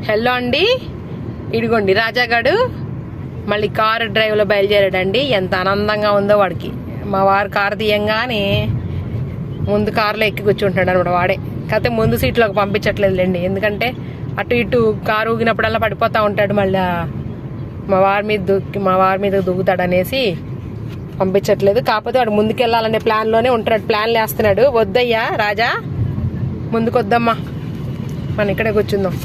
Hello అండి, ఇదిగోండి రాజాగాడు మళ్ళీ కారు డ్రైవ్లో బయలుదేరాడండి. ఎంత ఆనందంగా ఉందో వాడికి. మా వారు కారు తీయంగానే ముందు కారులో ఎక్కి కూర్చుంటాడు అనమాట వాడే. కాకపోతే ముందు సీట్లోకి పంపించట్లేదులేండి, ఎందుకంటే అటు ఇటు కారు ఊగినప్పుడల్లా పడిపోతూ ఉంటాడు. మళ్ళీ మా వారి మీద దూకుతాడు అనేసి పంపించట్లేదు. కాకపోతే వాడు ముందుకెళ్ళాలనే ప్లాన్లోనే ఉంటాడు, ప్లాన్లు వేస్తున్నాడు. వద్దయ్యా రాజా, ముందుకు వద్దమ్మా, మనం ఇక్కడే కూర్చుందాం.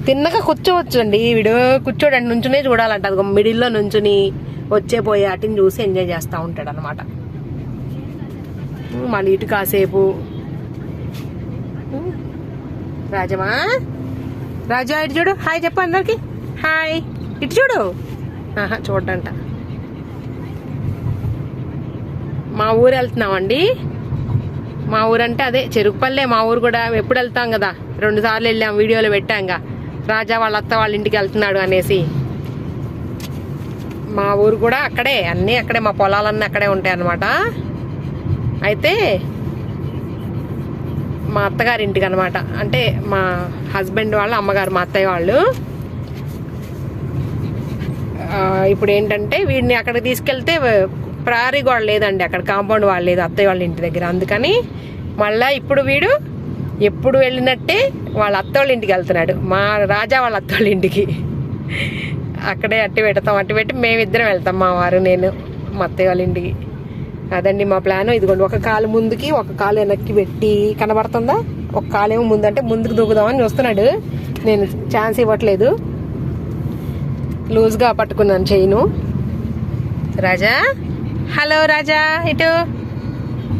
తిన్నగా కూర్చోవచ్చు అండి, వీడు కూర్చోడండి, నుంచునే చూడాలంట. అది మిడిల్లో నుంచుని వచ్చే పోయే వాటిని చూసి ఎంజాయ్ చేస్తూ ఉంటాడు అనమాట. మళ్ళీ ఇటు కాసేపు రాజమా, రాజా ఇటు చూడు, హాయ్ చెప్పు అందరికి, హాయ్. ఇటు చూడు, చూడంట. మా ఊరు వెళ్తున్నామండి. మా ఊరంటే అదే చెరుకుపల్లె. మా ఊరు కూడా ఎప్పుడు వెళ్తాం కదా, 2 సార్లు వెళ్ళాం, వీడియోలో పెట్టాంగా. రాజా వాళ్ళ అత్త వాళ్ళ ఇంటికి వెళ్తున్నాడు అనేసి. మా ఊరు కూడా అక్కడే, అన్నీ అక్కడే, మా పొలాలన్నీ అక్కడే ఉంటాయి అన్నమాట. అయితే మా అత్తగారి ఇంటికి అనమాట, అంటే మా హస్బెండ్ వాళ్ళ అమ్మగారు, మా అత్తయ్య వాళ్ళు. ఇప్పుడు ఏంటంటే వీడిని అక్కడికి తీసుకెళ్తే ప్రహరీ గోడ లేదండి, అక్కడ కాంపౌండ్ వాళ్ళు లేదు అత్తయ్య వాళ్ళ ఇంటి దగ్గర. అందుకని మళ్ళీ ఇప్పుడు వీడు ఎప్పుడు వెళ్ళినట్టే వాళ్ళ అత్త వాళ్ళ ఇంటికి వెళ్తున్నాడు, మా రాజా వాళ్ళ అత్త వాళ్ళ ఇంటికి. అక్కడే అట్టి పెట్టి మేమిద్దరం వెళ్తాం, మా వారు నేను, మా అత్తయ్య వాళ్ళ ఇంటికి. అదండి మా ప్లాన్. ఇదిగోండి, ఒక కాలు ముందుకి ఒక కాలు వెనక్కి పెట్టి, కనబడుతుందా? ఒక కాలేమో ముందంటే ముందుకు దూకుదామని చూస్తున్నాడు, నేను ఛాన్స్ ఇవ్వట్లేదు, లూజ్గా పట్టుకున్నాను చైను. రాజా, హలో రాజా, ఇటు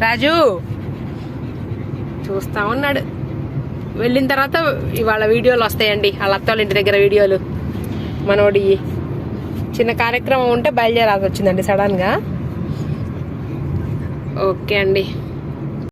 రాజు చూస్తా ఉన్నాడు. వెళ్ళిన తర్వాత ఇవాళ వీడియోలు వస్తాయండి, వాళ్ళ అత్త వాళ్ళ ఇంటి దగ్గర వీడియోలు. మనోడి చిన్న కార్యక్రమం ఉంటే బయలుదేరాల్సి వచ్చిందండి సడన్గా. ఓకే అండి.